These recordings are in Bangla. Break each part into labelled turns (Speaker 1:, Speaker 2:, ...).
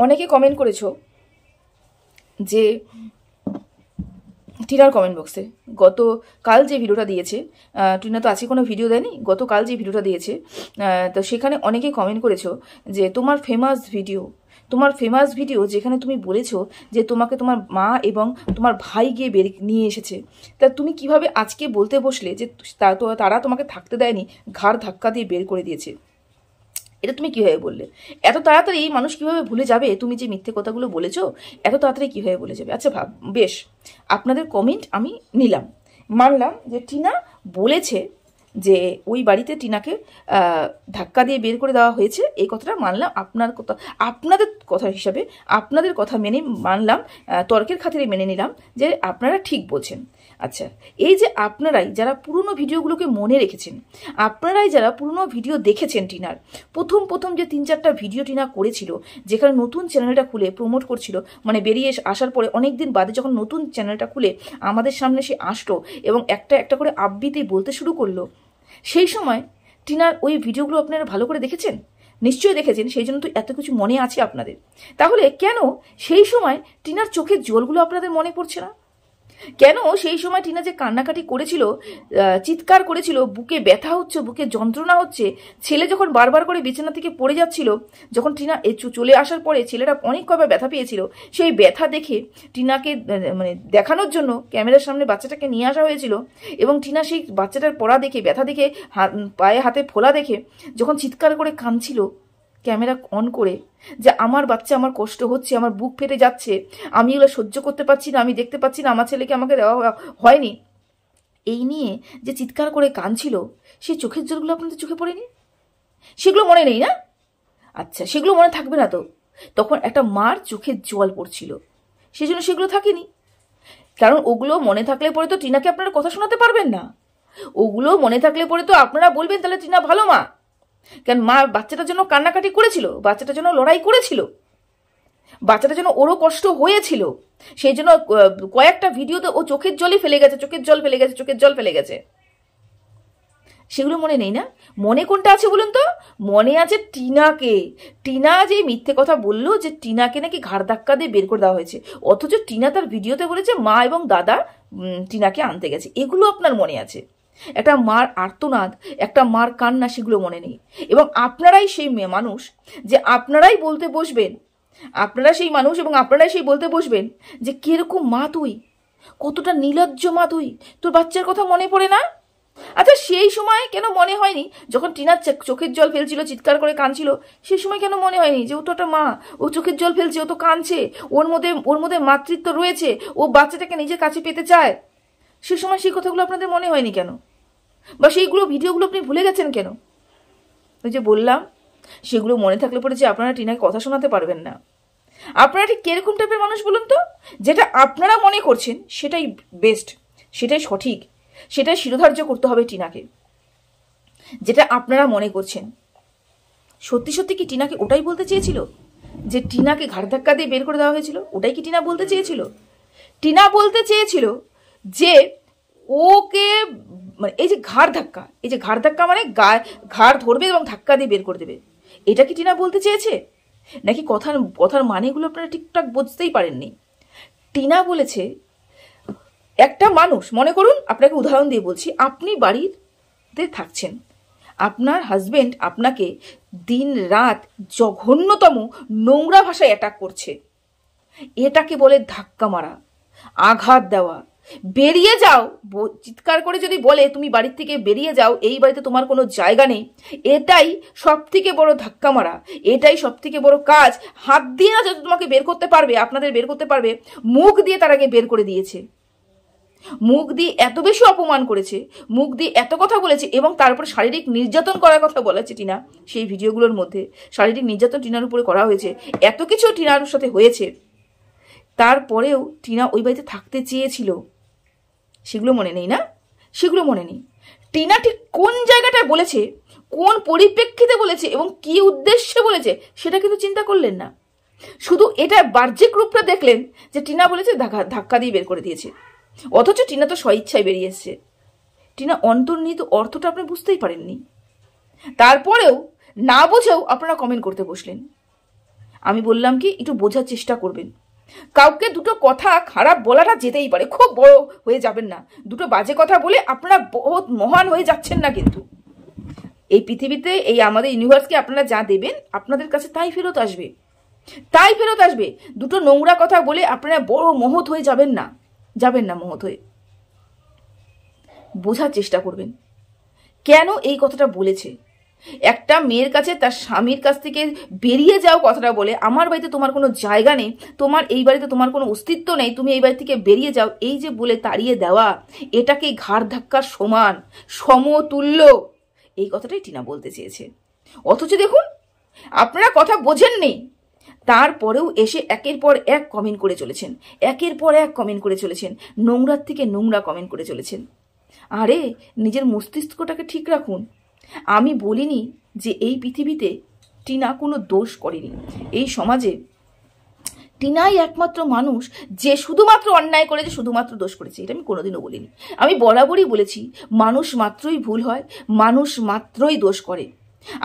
Speaker 1: অনেকে কমেন্ট করেছো যে টিনার কমেন্ট বক্সে গতকাল যে ভিডিওটা দিয়েছে, টিনা তো আজকে কোনো ভিডিও দেয়নি, গতকাল যে ভিডিওটা দিয়েছে, তো সেখানে অনেকেই কমেন্ট করেছো যে তোমার ফেমাস ভিডিও যেখানে তুমি বলেছো যে তোমাকে তোমার মা এবং তোমার ভাই গিয়ে নিয়ে এসেছে, তা তুমি কিভাবে আজকে বলতে বসলে যে তারা তোমাকে থাকতে দেয়নি, ঘাড় ধাক্কা দিয়ে বের করে দিয়েছে? এটা তুমি কিভাবে বললে? এত তাড়াতাড়ি মানুষ কিভাবে ভুলে যাবে তুমি যে মিথ্যে কথাগুলো বলেছো? এত তাড়াতাড়ি কিভাবে ভুলে যাবে? আচ্ছা বেশ, আপনাদের কমেন্ট আমি নিলাম, মানলাম যে টিনা বলেছে যে ওই বাড়িতে টিনাকে ধাক্কা দিয়ে বের করে দেওয়া হয়েছে, এই কথাটা মানলাম। আপনাদের কথা হিসাবে, আপনাদের কথা মেনে মানলাম, তর্কের খাতিরে মেনে নিলাম যে আপনারা ঠিক বলছেন। আচ্ছা, এই যে আপনারাই যারা পুরনো ভিডিওগুলোকে মনে রেখেছেন, আপনারাই যারা পুরনো ভিডিও দেখেছেন টিনার, প্রথম যে 3-4টা ভিডিও টিনা করেছিল, যেখানে নতুন চ্যানেলটা খুলে প্রমোট করছিল, মানে বেরিয়ে আসার পরে অনেক দিন বাদে যখন নতুন চ্যানেলটা খুলে আমাদের সামনে সে আসলো এবং একটা একটা করে আবৃত্তি বলতে শুরু করলো, সেই সময় টিনার ওই ভিডিওগুলো আপনারা ভালো করে দেখেছেন? নিশ্চয়ই দেখেছেন, সেই জন্য তো এত কিছু মনে আছে আপনাদের। তাহলে কেন সেই সময় টিনার চোখের জলগুলো আপনাদের মনে পড়ছে না? কেন সেই সময় টিনা যে কান্নাকাটি করেছিল, চিৎকার করেছিল, বুকে ব্যথা হচ্ছে, বুকে যন্ত্রণা হচ্ছে, ছেলে যখন বারবার করে বিছানা থেকে পড়ে যাচ্ছিল, যখন টিনা চলে আসার পরে ছেলেটা অনেক কয়বার ব্যথা পেয়েছিল, সেই ব্যথা দেখে টিনাকে মানে দেখানোর জন্য ক্যামেরার সামনে বাচ্চাটাকে নিয়ে আসা হয়েছিল, এবং টিনা সেই বাচ্চাটার পড়া দেখে, ব্যথা দেখে, পায়ে হাতে ফোলা দেখে যখন চিৎকার করে কাঁদছিল ক্যামেরা অন করে, যে আমার বাচ্চা, আমার কষ্ট হচ্ছে, আমার বুক ফেটে যাচ্ছে, আমি এগুলো সহ্য করতে পারছি না, আমি দেখতে পাচ্ছি না, আমার ছেলেকে আমাকে দেওয়া হয়নি, এই নিয়ে যে চিৎকার করে কাঁদছিল, সেই চোখের জলগুলো আপনাদের চোখে পড়েনি? সেগুলো মনে নেই না? আচ্ছা, সেগুলো মনে থাকবে না তো? তখন একটা মার চোখের জল পড়ছিল, সেই জন্য সেগুলো থাকেনি। কারণ ওগুলো মনে থাকলে পরে তো টিনাকে আপনারা কথা শোনাতে পারবেন না। ওগুলো মনে থাকলে পরে তো আপনারা বলবেন তাহলে টিনা ভালো মা। কারণ মা বাচ্চাটার জন্য কান্নাকাটি করেছিল, বাচ্চাটার জন্য লড়াই করেছিল, বাচ্চাটার জন্য ওরও কষ্ট হয়েছিল, সেই জন্য কয়েকটা ভিডিওতে ও চোখের জলই ফেলে গেছে, চোখের জল ফেলে গেছে। সেগুলো মনে নেই না? মনে কোনটা আছে বলুন তো? মনে আছে টিনাকে। টিনা যে মিথ্যে কথা বললো যে টিনাকে নাকি ঘাড় ধাক্কা দিয়ে বের করে দেওয়া হয়েছে, অথচ টিনা তার ভিডিওতে বলেছে মা এবং দাদা টিনাকে আনতে গেছে। এগুলো আপনার মনে আছে। একটা মার আর্তনাদ, একটা মার কান্না, সেগুলো মনে নেই। এবং আপনারাই সেই মানুষ যে আপনারাই বলতে বসবেন, আপনারা সেই মানুষ এবং আপনারাই সেই বলতে বসবেন যে কিরকম মা তুই, কতটা নির্লজ্জ মা তুই, তোর বাচ্চার কথা মনে পড়ে না? আচ্ছা, সেই সময় কেন মনে হয়নি যখন টিনার চোখের জল ফেলছিল, চিৎকার করে কাঁদছিল, সেই সময় কেন মনে হয়নি যে ও তো একটা মা, ও চোখের জল ফেলছে, ও তো কাঁদছে, ওর মধ্যে মাতৃত্ব রয়েছে, ও বাচ্চাটাকে নিজের কাছে পেতে চায়? সে সময় সেই কথাগুলো আপনাদের মনে হয়নি কেন? বা সেইগুলো ভিডিওগুলো আপনি ভুলে গেছেন কেন? ওই যে বললাম, সেগুলো মনে থাকলে পরে যে আপনারা টিনাকে কথা শোনাতে পারবেন না। আপনারা ঠিক কিরকম টাইপের মানুষ বলুন তো? যেটা আপনারা মনে করছেন সেটাই বেস্ট, সেটাই সঠিক, সেটাই শিরোধার্য করতে হবে টিনাকে। যেটা আপনারা মনে করছেন, সত্যি সত্যি কি টিনাকে ওটাই বলতে চেয়েছিল? যে টিনাকে ঘাড় ধাক্কা দিয়ে বের করে দেওয়া হয়েছিল, ওটাই কি টিনা বলতে চেয়েছিল? টিনা বলতে চেয়েছিল যে ওকে, মানে এই যে ঘাড় ধাক্কা মানে ঘাড় ধরবে এবং ধাক্কা দিয়ে বের করে দেবে, এটা কি টিনা বলতে চেয়েছে? নাকি কথার মানেগুলো আপনারা ঠিকঠাক বুঝতেই পারেননি? টিনা বলেছে, একটা মানুষ, মনে করুন, আপনাকে উদাহরণ দিয়ে বলছি, আপনি বাড়িতে থাকছেন, আপনার হাজবেন্ড আপনাকে দিন রাত জঘন্যতম নোংরা ভাষায় অ্যাটাক করছে, এটাকে বলে ধাক্কা মারা, আঘাত দেওয়া। বেরিয়ে যাও চিৎকার করে যদি বলে তুমি বাড়ির থেকে বেরিয়ে যাও, এই বাড়িতে তোমার কোনো জায়গা নেই, এটাই সব থেকে বড় ধাক্কা মারা, এটাই সব থেকে বড় কাজ। হাত দিয়ে না যত তোমাকে বের করতে পারবে, আপনাদের বের করতে পারবে, মুখ দিয়ে তার আগে বের করে দিয়েছে। মুখ দিয়ে এত বেশি অপমান করেছে, মুখ দিয়ে এত কথা বলেছে, এবং তারপর শারীরিক নির্যাতন করার কথা বলেছে টিনা। সেই ভিডিওগুলোর মধ্যে শারীরিক নির্যাতন টিনার উপরে করা হয়েছে, এত কিছু টিনার সাথে হয়েছে, তারপরেও টিনা ওই বাড়িতে থাকতে চেয়েছিল। সেগুলো মনে নেই না? সেগুলো মনে নেই। টিনা ঠিক কোন জায়গাটায় বলেছে, কোন পরিপ্রেক্ষিতে বলেছে এবং কি উদ্দেশ্যে বলেছে, সেটা কিন্তু চিন্তা করলেন না। শুধু এটা বাহ্যিক রূপটা দেখলেন যে টিনা বলেছে ধাক্কা দিয়ে বের করে দিয়েছে, অথচ টিনা তো স্বইচ্ছায় বেরিয়ে এসছে। টিনা অন্তর্নিহিত অর্থটা আপনি বুঝতেই পারেননি, তারপরেও না বুঝেও আপনারা কমেন্ট করতে বসলেন। আমি বললাম কি একটু বোঝার চেষ্টা করবেন। কাউকে দুটো কথা খারাপ বলাটা যেতেই পারে, খুব বড় হয়ে যাবেন না। দুটো বাজে কথা বলে আপনারা বহুত মহান হয়ে যাচ্ছেন না। কিন্তু এই পৃথিবীতে, এই আমাদের ইউনিভার্সকে আপনারা যা দেবেন আপনাদের কাছে তাই ফেরত আসবে, তাই ফেরত আসবে। দুটো নোংরা কথা বলে আপনারা বড় মহৎ হয়ে যাবেন না, যাবেন না মহৎ হয়ে। বোঝার চেষ্টা করবেন কেন এই কথাটা বলেছে। একটা মেয়ের কাছে তার স্বামীর কাছ থেকে বেরিয়ে যাও কথাটা বলে, আমার বাড়িতে তোমার কোনো জায়গা নেই, তোমার এই বাড়িতে তোমার কোনো অস্তিত্ব নেই, তুমি এই বাড়ি থেকে বেরিয়ে যাও, এই যে বলে তাড়িয়ে দেওয়া, এটাকে ঘাড় ধাক্কার সমান, সমতুল্য, এই কথাটাই টিনা বলতে চেয়েছে। অথচ দেখুন আপনারা কথা বোঝেননি, তারপরেও এসে একের পর এক কমেন্ট করে চলেছেন, একের পর এক কমেন্ট করে চলেছেন, নোংরার থেকে নোংরা কমেন্ট করে চলেছেন। আরে নিজের মস্তিষ্কটাকে ঠিক রাখুন। আমি বলিনি যে এই পৃথিবীতে টিনা কোনো দোষ করেনি, এই সমাজে টিনাই একমাত্র মানুষ যে শুধুমাত্র অন্যায় করেছে, শুধুমাত্র দোষ করেছে, এটা আমি কোনোদিনও বলিনি। আমি বরাবরই বলেছি মানুষ মাত্রই ভুল হয়, মানুষ মাত্রই দোষ করে।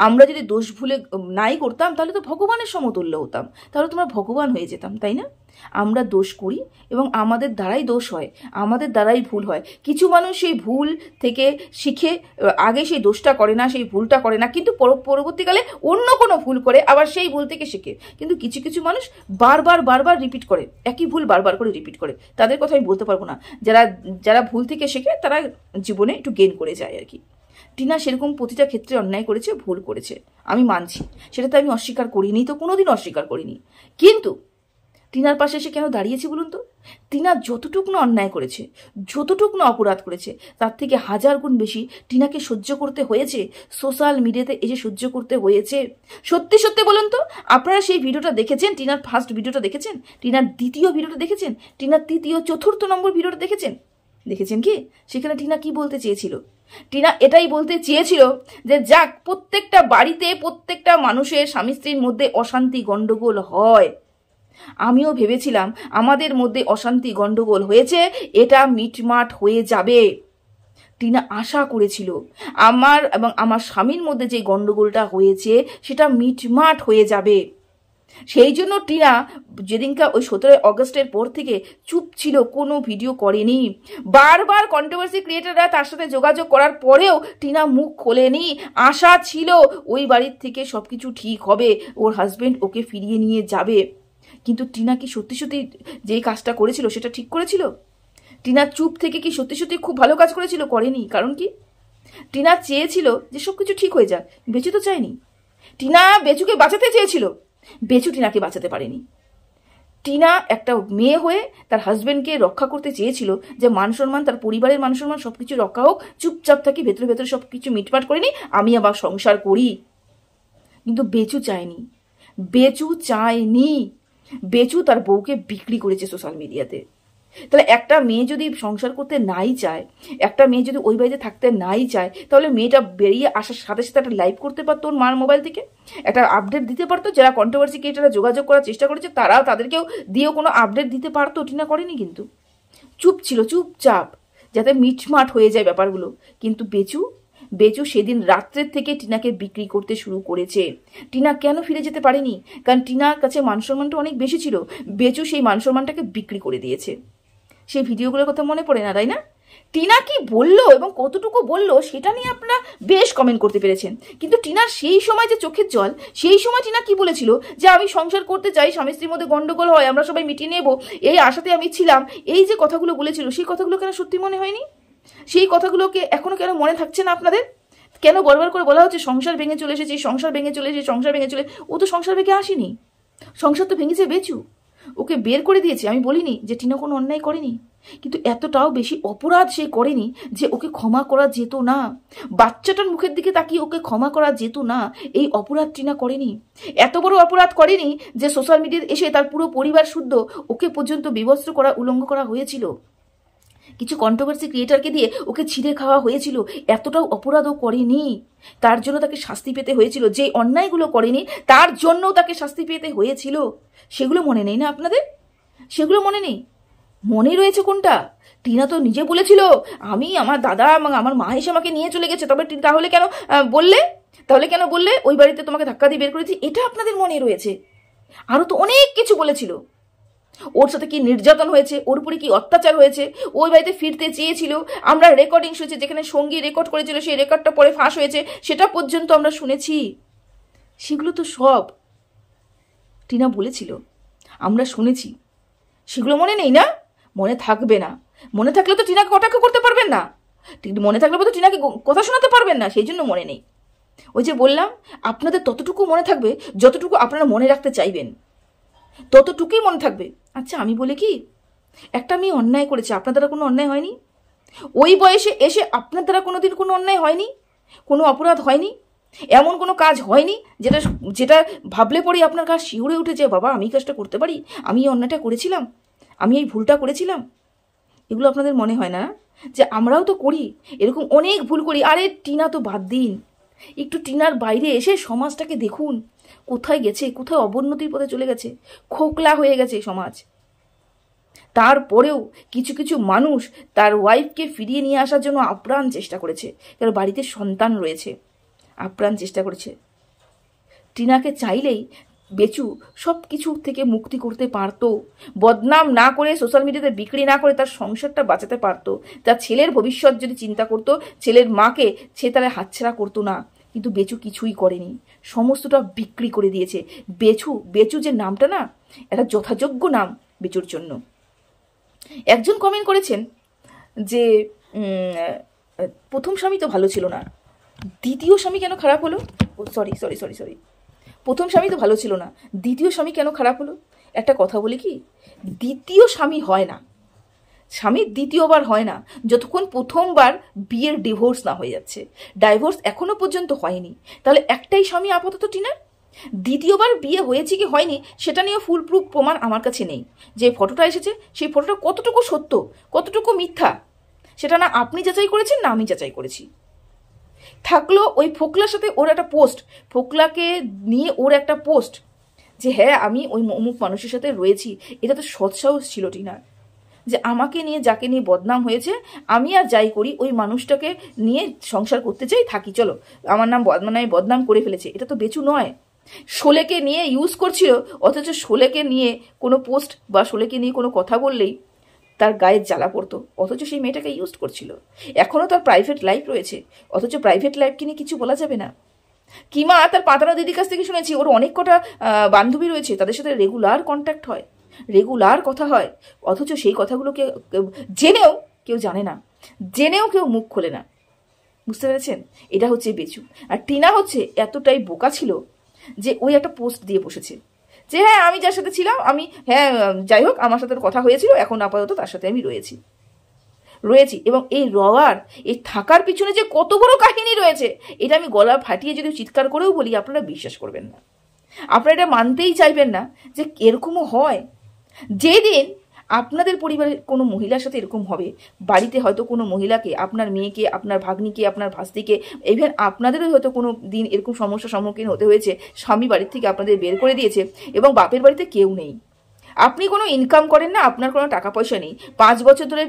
Speaker 1: আমরা যদি দোষ ভুলে নাই করতাম তাহলে তো ভগবানের সমতুল্য হতাম, তাহলে তোমরা ভগবান হয়ে যেতাম, তাই না? আমরা দোষ করি এবং আমাদের দ্বারাই দোষ হয়, আমাদের দ্বারাই ভুল হয়। কিছু মানুষ সেই ভুল থেকে শিখে আগে সেই দোষটা করে না, সেই ভুলটা করে না, কিন্তু পরবর্তীকালে অন্য কোনো ভুল করে আবার সেই ভুল থেকে শেখে। কিন্তু কিছু কিছু মানুষ বারবার বারবার রিপিট করে, একই ভুল বারবার করে রিপিট করে, তাদের কথা আমি বলতে পারবো না। যারা যারা ভুল থেকে শেখে তারা জীবনে একটু গেইন করে যায় আর কি। টিনা সেরকম প্রতিটা ক্ষেত্রে অন্যায় করেছে, ভুল করেছে, আমি মানছি, সেটা তো আমি অস্বীকার করিনি, তো কোনোদিন অস্বীকার করিনি। কিন্তু টিনার পাশে এসে কেন দাঁড়িয়েছি বলুন তো? টিনা যতটুকু না অন্যায় করেছে, যতটুকু না অপরাধ করেছে, তার থেকে 1000 গুণ বেশি টিনাকে সহ্য করতে হয়েছে, সোশ্যাল মিডিয়াতে এসে সহ্য করতে হয়েছে। সত্যি সত্যি বলুন তো, আপনারা সেই ভিডিওটা দেখেছেন? টিনার ফার্স্ট ভিডিওটা দেখেছেন? টিনার দ্বিতীয় ভিডিওটা দেখেছেন? টিনার তৃতীয় চতুর্থ নম্বর ভিডিওটা দেখেছেন? দেখেছেন কি? সেখানে টিনা কি বলতে চেয়েছিল? টিনা এটাই বলতে চেয়েছিল যে যাক, প্রত্যেকটা বাড়িতে প্রত্যেকটা মানুষের স্বামী স্ত্রীর মধ্যে অশান্তি গন্ডগোল হয়, আমিও ভেবেছিলাম আমাদের মধ্যে অশান্তি গন্ডগোল হয়েছে, এটা মিটমাট হয়ে যাবে। টিনা আশা করেছিল আমার এবং আমার স্বামীর মধ্যে যে গন্ডগোলটা হয়েছে সেটা মিটমাট হয়ে যাবে। সেই জন্য টিনা যেদিনকা ওই 17 অগস্টের পর থেকে চুপ ছিল, কোনো ভিডিও করেনি। বারবার কন্ট্রোভার্সি ক্রিয়েটাররা তার সাথে যোগাযোগ করার পরেও টিনা মুখ খোলেনি। আশা ছিল ওই বাড়ির থেকে সবকিছু ঠিক হবে, ওর হাজবেন্ড ওকে ফিরিয়ে নিয়ে যাবে। কিন্তু টিনা কি সত্যি সত্যি যে কাজটা করেছিল সেটা ঠিক করেছিল? টিনা চুপ থেকে কি সত্যি সত্যি খুব ভালো কাজ করেছিল? করেনি। কারণ কি? টিনা চেয়েছিল যে সবকিছু ঠিক হয়ে যাক, বেচু তো চায়নি। টিনা বেচুকে বাঁচাতে চেয়েছিল, বেচু টিনাকে বাঁচাতে পারেনি। টিনা একটা মেয়ে হয়ে তার হাজবেন্ডকে রক্ষা করতে চেয়েছিল, যে মান সম্মান, তার পরিবারের মান সম্মান সবকিছু রক্ষা হোক, চুপচাপ থাকি, ভেতরে ভেতরে সবকিছু মিটমাট করিনি, আমি আবার সংসার করি। কিন্তু বেচু চায়নি, বেচু চায়নি। বেচু তার বউকে বিক্রি করেছে সোশ্যাল মিডিয়াতে। তাহলে একটা মেয়ে যদি সংসার করতে নাই চায়, একটা মেয়ে যদি ওই বাড়িতে থাকতে নাই চায়, তাহলে মেয়েটা বেরিয়ে আসার সাথে সাথে একটা লাইভ করতে পারতো ওর মার মোবাইল থেকে, একটা আপডেট দিতে পারতো। যারা কন্ট্রোভার্সি ক্রিয়েটাররা যোগাযোগ করার চেষ্টা করেছে তারাও তাদেরকেও দিয়েও কোনো আপডেট দিতে পারতো। টিনা করেনি, কিন্তু চুপ ছিল, চুপচাপ, যাতে মিটমাট হয়ে যায় ব্যাপারগুলো। কিন্তু বেচু সেদিন রাত্রের থেকে টিনাকে বিক্রি করতে শুরু করেছে। টিনা কেন ফিরে যেতে পারেনি? কারণ টিনার কাছে মানসম্মানটা অনেক বেশি ছিল, বেচু সেই মানসম্মানটাকে বিক্রি করে দিয়েছে। সেই ভিডিওগুলোর কথা মনে পড়ে না, তাই না? টিনা কি বললো এবং কতটুকু বললো সেটা নিয়ে আপনারা বেশ কমেন্ট করতে পেরেছেন। কিন্তু টিনার সেই সময় যে চোখের জল, সেই সময় টিনা কি বলেছিল যে আমি সংসার করতে চাই, স্বামী স্ত্রীর মধ্যে গন্ডগোল হয়, আমরা সবাই মিটিয়ে নেব, এই আশাতে আমি ছিলাম। এই যে কথাগুলো বলেছিল, সেই কথাগুলো কেন সত্যি মনে হয়নি? সেই কথাগুলোকে এখনো কেন মনে থাকছে না আপনাদের? কেন বারবার করে বলা হচ্ছে সংসার ভেঙে চলে এসেছি, সংসার ভেঙে চলে এসেছি, সংসার ভেঙে চলে? ও তো সংসার ভেঙে আসেনি, সংসার তো ভেঙেছে বেচু, ওকে বের করে দিয়েছে। আমি বলিনি যে টিনা কোনো অন্যায় করেনি, কিন্তু এতটাও বেশি অপরাধ সে করেনি যে ওকে ক্ষমা করা যেত না। বাচ্চাটার মুখের দিকে তাকিয়ে ওকে ক্ষমা করা যেত না, এই অপরাধ টিনা করেনি। এত বড় অপরাধ করেনি যে সোশ্যাল মিডিয়ায় এসে তার পুরো পরিবার শুদ্ধ ওকে পর্যন্ত বিবস্ত্র করা, উলঙ্গ করা হয়েছিল, কিছু কন্ট্রোভার্সি ক্রিয়েটারকে দিয়ে ওকে ছিঁড়ে খাওয়া হয়েছিল। এতটাও অপরাধও করেনি, তার জন্য তাকে শাস্তি পেতে হয়েছিল। যে অন্যায়গুলো করেনি তার জন্যও তাকে শাস্তি পেতে হয়েছিল। সেগুলো মনে নেই না আপনাদের? সেগুলো মনে নেই? মনে রয়েছে কোনটা? টিনা তো নিজে বলেছিল আমি, আমার দাদা এবং আমার মা এসে আমাকে নিয়ে চলে গেছে, তবে তাহলে কেন বললে ওই বাড়িতে তোমাকে ধাক্কা দিয়ে বের করেছি? এটা আপনাদের মনে রয়েছে। আরও তো অনেক কিছু বলেছিল। ওর সাথে কি নির্যাতন হয়েছে, ওর উপরে কি অত্যাচার হয়েছে, ওই বাড়িতে ফিরতে চেয়েছিল, আমরা রেকর্ডিং শুনেছি, যেখানে সঙ্গী রেকর্ড করেছিল সেই রেকর্ডটা পরে ফাঁস হয়েছে, সেটা পর্যন্ত আমরা শুনেছি। সেগুলো তো সব টিনা বলেছিল, আমরা শুনেছি। সেগুলো মনে নেই না? মনে থাকবে না। মনে থাকলে তো টিনাকে কটাক্ষ করতে পারবেন না, মনে থাকলে তো টিনাকে কথা শোনাতে পারবেন না, সেই জন্য মনে নেই। ওই যে বললাম, আপনাদের ততটুকু মনে থাকবে যতটুকু আপনারা মনে রাখতে চাইবেন, ততটুকুই মনে থাকবে। আচ্ছা আমি বলি কি, একটা মেয়ে অন্যায় করেছে, আপনার দ্বারা কোনো অন্যায় হয়নি? ওই বয়সে এসে আপনার দ্বারা কোনোদিন কোনো অন্যায় হয়নি, কোনো অপরাধ হয়নি, এমন কোনো কাজ হয়নি যেটা যেটা ভাবলে পরেই আপনার গা শিউরে উঠে যায়, বাবা আমি কাজটা করতে পারি, আমি এই অন্যায়টা করেছিলাম, আমি এই ভুলটা করেছিলাম? এগুলো আপনাদের মনে হয় না যে আমরাও তো করি, এরকম অনেক ভুল করি? আরে টিনা তো বাদ দিন, একটু টিনার বাইরে এসে সমাজটাকে দেখুন, কোথায় গেছে, কোথায় অবনতির পথে চলে গেছে, খোকলা হয়ে গেছে সমাজ। তারপরেও কিছু কিছু মানুষ তার ওয়াইফকে ফিরিয়ে নিয়ে আসার জন্য আপ্রাণ চেষ্টা করেছে, কারণ বাড়িতে সন্তান রয়েছে, আপ্রাণ চেষ্টা করেছে। টিনাকে চাইলেই বেচু সব কিছু থেকে মুক্তি করতে পারতো, বদনাম না করে, সোশ্যাল মিডিয়াতে বিক্রি না করে তার সংসারটা বাঁচাতে পারতো, তার ছেলের ভবিষ্যৎ যদি চিন্তা করতো, ছেলের মাকে সে তারা হাতছাড়া করতো না। কিন্তু বেচু কিছুই করেনি, সমস্তটা বিক্রি করে দিয়েছে। বেচু যে নামটা না, একটা যথাযোগ্য নাম বেচুর জন্য। একজন কমেন্ট করেছেন যে প্রথম স্বামী তো ভালো ছিল না, দ্বিতীয় স্বামী কেন খারাপ হলো? সরি, প্রথম স্বামী তো ভালো ছিল না, দ্বিতীয় স্বামী কেন খারাপ হলো? একটা কথা বলি কি, দ্বিতীয় স্বামী হয় না, স্বামীর দ্বিতীয়বার হয় না যতক্ষণ প্রথমবার বিয়ের ডিভোর্স না হয়ে যাচ্ছে। ডাইভোর্স এখনো পর্যন্ত হয়নি, তাহলে একটাই স্বামী আপাতত টিনার। দ্বিতীয়বার বিয়ে হয়েছে কি হয়নি সেটা নিয়ে ফুল প্রুফ প্রমাণ আমার কাছে নেই। যে ফটোটা এসেছে সেই ফটোটা কতটুকু সত্য, কতটুকু মিথ্যা, সেটা না আপনি যাচাই করেছেন না আমি যাচাই করেছি। থাকলো ওই ফোকলার সাথে ওর একটা পোস্ট, ফোকলাকে নিয়ে ওর একটা পোস্ট যে হ্যাঁ আমি ওই অমুক মানুষের সাথে রয়েছি, এটা তো সৎসাহস ছিল টিনার, যে আমাকে নিয়ে যাকে নিয়ে বদনাম হয়েছে আমি আর যাই করি ওই মানুষটাকে নিয়ে সংসার করতে চাই, থাকি, চলো আমার নাম বদনাম করে ফেলেছে। এটা তো বেচু নয়, শোলেকে নিয়ে ইউজ করছিল, অথচ শোলেকে নিয়ে কোনো পোস্ট বা শোলেকে নিয়ে কোনো কথা বললেই তার গায়ে জ্বালা পড়তো, অথচ সেই মেয়েটাকে ইউজ করছিল। এখনও তার প্রাইভেট লাইফ রয়েছে, অথচ প্রাইভেট লাইফকে নিয়ে কিছু বলা যাবে না। কিমা তার পাতানো দিদির কাছ থেকে শুনেছি ওর অনেক কটা বান্ধবী রয়েছে, তাদের সাথে রেগুলার কন্ট্যাক্ট হয়, রেগুলার কথা হয়, অথচ সেই কথাগুলোকে জেনেও কেউ জানে না, জেনেও কেউ মুখ খোলে না। বুঝতে পেরেছেন? এটা হচ্ছে বেচু। আর টিনা হচ্ছে এতটাই বোকা ছিল যে ওই একটা পোস্ট দিয়ে বসেছে যে হ্যাঁ আমি যার সাথে ছিলাম, আমি হ্যাঁ যাই হোক আমার সাথে কথা হয়েছিল, এখন আপাতত তার সাথে আমি রয়েছি। এবং এই রওয়ার, এই থাকার পিছনে যে কত বড় কাহিনী রয়েছে, এটা আমি গলা ফাটিয়ে যদি চিৎকার করেও বলি আপনারা বিশ্বাস করবেন না, আপনারা এটা মানতেই চাইবেন না যে এরকমও হয়। যেদিন আপনাদের পরিবারের কোনো মহিলার সাথে এরকম হবে, বাড়িতে হয়তো কোনো মহিলাকে, আপনার মেয়েকে, আপনার ভাগ্নিকে, আপনার ভাস্তিকে, ইভেন আপনাদেরও হয়তো কোনো দিন এরকম সমস্যার সম্মুখীন হতে হয়েছে, স্বামী বাড়ির থেকে আপনাদের বের করে দিয়েছে এবং বাপের বাড়িতে কেউ নেই, আপনি কোনো ইনকাম করেন না, আপনার কোনো টাকা পয়সা নেই। 5 বছর ধরে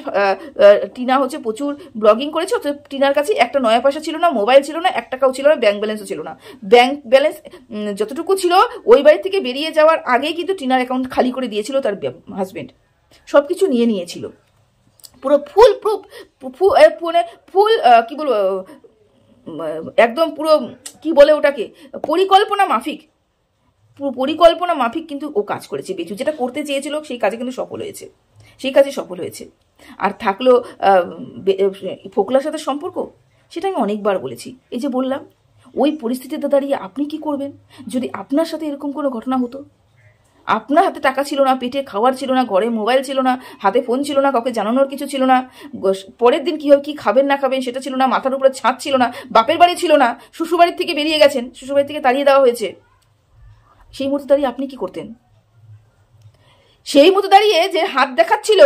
Speaker 1: টিনা হচ্ছে প্রচুর ব্লগিং করেছে, অথচ টিনার কাছে একটা নয়া পয়সা ছিল না, মোবাইল ছিল না, 1 টাকাও ছিল না, ব্যাংক ব্যালেন্সও ছিল না। ব্যাংক ব্যালেন্স যতটুকু ছিল ওই বাড়ি থেকে বেরিয়ে যাওয়ার আগেই কিন্তু টিনার অ্যাকাউন্ট খালি করে দিয়েছিল তার হাজবেন্ড, সব কিছু নিয়ে নিয়েছিল, পুরো ফুল প্রুফ, ফুল কি বলবো, একদম পুরো কি বলে ওটাকে, পরিকল্পনা মাফিক কিন্তু ও কাজ করেছে বেচু, যেটা করতে চেয়েছিল সেই কাজে কিন্তু সফল হয়েছে। আর থাকলো ফোকলার সাথে সম্পর্ক, সেটা আমি অনেকবার বলেছি। এই যে বললাম, ওই পরিস্থিতিতে দাঁড়িয়ে আপনি কি করবেন যদি আপনার সাথে এরকম কোনো ঘটনা হতো? আপনার হাতে টাকা ছিল না, পেটে খাওয়ার ছিল না, ঘরে মোবাইল ছিল না, হাতে ফোন ছিল না, কাউকে জানানোর কিছু ছিল না, পরের দিন কী হবে, কী খাবেন না খাবেন সেটা ছিল না, মাথার উপরে ছাদ ছিল না, বাপের বাড়ি ছিল না, শ্বশুরবাড়ির থেকে বেরিয়ে গেছেন, শ্বশুরবাড়ি থেকে তাড়িয়ে দেওয়া হয়েছে, সেই মুহূর্তে দাঁড়িয়ে আপনি কি করতেন? সেই মুহূর্তে দাঁড়িয়ে যে হাত দেখাচ্ছিল,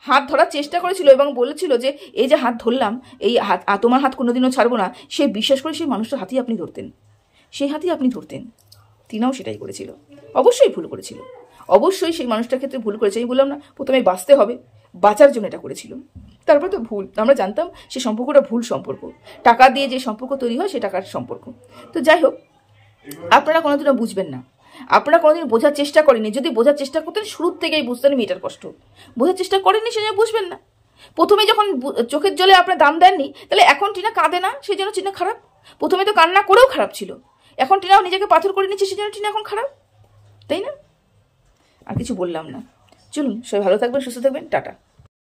Speaker 1: হাত ধরার চেষ্টা করেছিল এবং বলেছিল যে এই যে হাত ধরলাম, এই হাত তোমার হাত কোনোদিনও ছাড়বো না, সে বিশ্বাস করে সেই মানুষটার হাতই আপনি ধরতেন, সেই হাতই আপনি ধরতেন। তিনাও সেটাই করেছিল, অবশ্যই ভুল করেছিল, অবশ্যই সেই মানুষটার ক্ষেত্রে ভুল করেছে। আমি বললাম না প্রথমে বাঁচতে হবে, বাঁচার জন্য এটা করেছিল, তারপরে তো ভুল, আমরা জানতাম সে সম্পর্কটা ভুল সম্পর্ক, টাকা দিয়ে যে সম্পর্ক তৈরি হয় সে টাকার সম্পর্ক। তো যাই হোক, আপনারা কোনোদিনও বুঝবেন না আপনারা কোনোদিন বোঝার চেষ্টা করেনি। যদি বোঝার চেষ্টা করতেন শুরুর থেকেই বুঝতেন মেয়েটার কষ্ট। বোঝার চেষ্টা করেননি, সেজন্য বুঝবেন না। প্রথমে যখন চোখের জলে আপনার দাম দেননি, তাহলে এখন টিনা কাঁদে না, সেই জন্য টিনা খারাপ। প্রথমে তো কান্না করেও খারাপ ছিল, এখন টিনাও নিজেকে পাথর করে নিচ্ছে, সেই জন্য টিনা এখন খারাপ, তাই না? আর কিছু বললাম না। চলুন, সবাই ভালো থাকবেন, সুস্থ থাকবেন, টাটা।